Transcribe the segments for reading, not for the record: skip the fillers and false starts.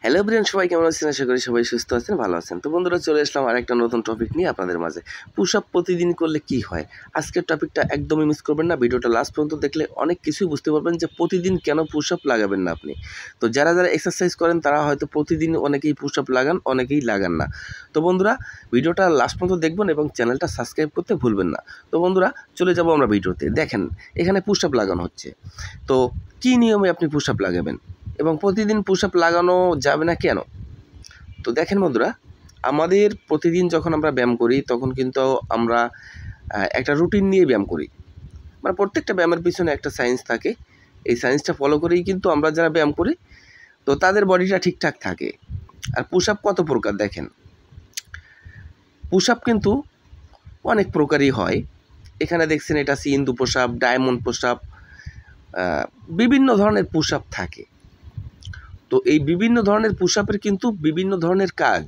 Hello Brian, সবাই কেমন আছেন? আশা করি সবাই সুস্থ আছেন, ভালো আছেন। তো বন্ধুরা, চলে আসলাম আরেকটা নতুন টপিক নিয়ে আপনাদের মাঝে। পুশ আপ প্রতিদিন করলে কি হয়? আজকের টপিকটা একদমই মিস করবেন না। ভিডিওটা লাস্ট পর্যন্ত দেখলে অনেক কিছুই বুঝতে পারবেন যে প্রতিদিন কেন পুশ আপ লাগাবেন না আপনি। তো যারা এক্সারসাইজ করেন তারা হয়তো প্রতিদিন অনেকেই পুশ আপ লাগান, অনেকেই লাগান না। তো বন্ধুরা, ভিডিওটা লাস্ট পর্যন্ত দেখবেন এবং চ্যানেলটা সাবস্ক্রাইব করতে ভুলবেন না। তো বন্ধুরা, চলে যাব আমরা ভিডিওতে। দেখেন, এখানে পুশ আপ লাগানো হচ্ছে। তো কী নিয়মে আপনি পুশ আপ লাগাবেন এবং প্রতিদিন পুশ আপ লাগানো যাবে না কেন? তো দেখেন বন্ধুরা, আমাদের প্রতিদিন যখন আমরা ব্যায়াম করি তখন কিন্তু আমরা একটা রুটিন নিয়ে ব্যায়াম করি। মানে প্রত্যেকটা ব্যায়ামের পিছনে একটা সায়েন্স থাকে। এই সায়েন্সটা ফলো করেই কিন্তু আমরা যারা ব্যায়াম করি তো তাদের বডিটা ঠিকঠাক থাকে। আর পুশ আপ কত প্রকার দেখেন। পুশ আপ কিন্তু অনেক প্রকারই হয়। এখানে দেখছেন এটা সিন্ধু push up, diamond push up, বিভিন্ন ধরনের পুশ আপ থাকে। তো এই বিভিন্ন ধরনের পুশ আপের কিন্তু বিভিন্ন ধরনের কাজ।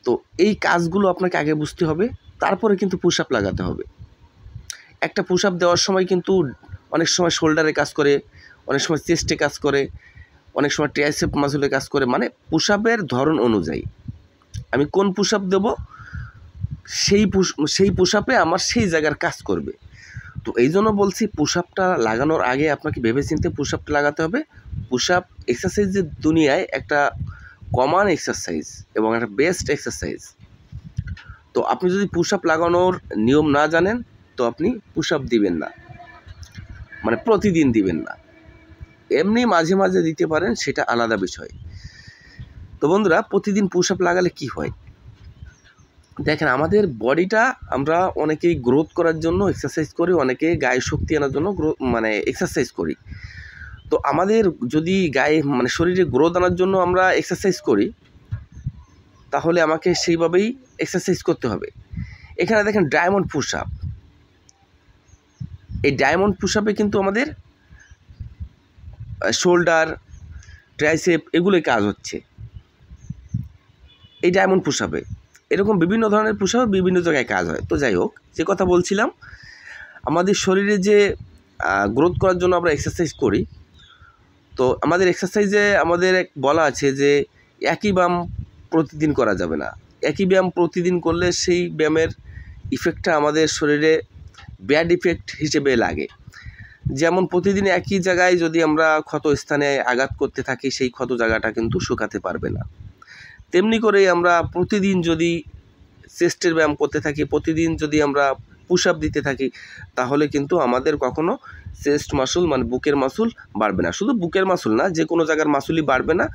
তো এই কাজগুলো আপনাকে আগে বুঝতে হবে, তারপরে কিন্তু পুশ আপ লাগাতে হবে। একটা পুশ আপ দেওয়ার সময় কিন্তু অনেক সময় শোল্ডারে কাজ করে, অনেক সময় চেস্টে কাজ করে, অনেক সময় ট্রাইসেপ মাসলে কাজ করে। মানে পুশ আপের ধরন অনুযায়ী আমি কোন পুশ আপ দেবো সেই পুশ আপে আমার সেই জায়গার কাজ করবে। তো এই জন্য বলছি, পুশ আপটা লাগানোর আগে আপনাকে ভেবেচিন্তে পুশ আপটা লাগাতে হবে। পুশ আপ এক্সারসাইজের দুনিয়ায় একটা কমন এক্সারসাইজ এবং একটা বেস্ট এক্সারসাইজ। তো আপনি যদি পুশ আপ লাগানোর নিয়ম না জানেন তো আপনি পুশ আপ দিবেন না, মানে প্রতিদিন দিবেন না। এমনি মাঝে মাঝে দিতে পারেন, সেটা আলাদা বিষয়। তো বন্ধুরা, প্রতিদিন পুশ আপ লাগালে কি হয় দেখেন, আমাদের বডিটা আমরা অনেকেই গ্রোথ করার জন্য এক্সারসাইজ করি, অনেকে গায়ে শক্তি আনার জন্য এক্সারসাইজ করি। তো আমাদের যদি গায়ে শরীরে গ্রোথ আনার জন্য আমরা এক্সারসাইজ করি তাহলে আমাকে সেইভাবেই এক্সারসাইজ করতে হবে। এখানে দেখেন ডায়মন্ড পুশ আপ। এই ডায়মন্ড পুশ আপে কিন্তু আমাদের শোল্ডার, ট্রাইসেপ এগুলোই কাজ হচ্ছে এই ডায়মন্ড পুশ আপে। এরকম বিভিন্ন ধরনের পুশ আপে বিভিন্ন জায়গায় কাজ হয়। তো যাই হোক, যে কথা বলছিলাম, আমাদের শরীরে যে গ্রোথ করার জন্য আমরা এক্সারসাইজ করি, তো আমাদের এক্সারসাইজে আমাদের বলা আছে যে একই ব্যায়াম প্রতিদিন করা যাবে না। একই ব্যায়াম প্রতিদিন করলে সেই ব্যায়ামের ইফেক্টটা আমাদের শরীরে ব্যাড ইফেক্ট হিসেবে লাগে। যেমন প্রতিদিন একই জায়গায় যদি আমরা ক্ষত স্থানে আঘাত করতে থাকি, সেই ক্ষত জায়গাটা কিন্তু শুকাতে পারবে না। তেমনি করেই আমরা প্রতিদিন যদি চেস্টের ব্যায়াম করতে থাকি, প্রতিদিন যদি আমরা পুশ আপ দিতে থাকি, তাহলে কিন্তু আমাদের কখনো চেস্ট মাসুল বুকের মাসুল বাড়বে না। শুধু বুকের মাসুল না, যে কোনো জায়গার মাসুলই বাড়বে না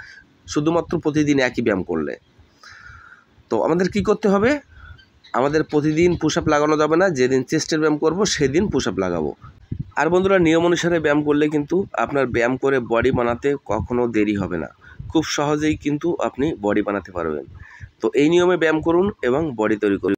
শুধুমাত্র প্রতিদিন একই ব্যায়াম করলে। তো আমাদের কি করতে হবে? আমাদের প্রতিদিন পুশ আপ লাগানো যাবে না। যেদিন চেস্টের ব্যায়াম করব সেদিন পুশ আপ লাগাবো। আর বন্ধুরা, নিয়ম অনুসারে ব্যায়াম করলে কিন্তু আপনার ব্যায়াম করে বডি বানাতে কখনো দেরি হবে না। খুব সহজেই কিন্তু আপনি বডি বানাতে পারবেন। তো এই নিয়মে ব্যায়াম করুন এবং বডি তৈরি করুন।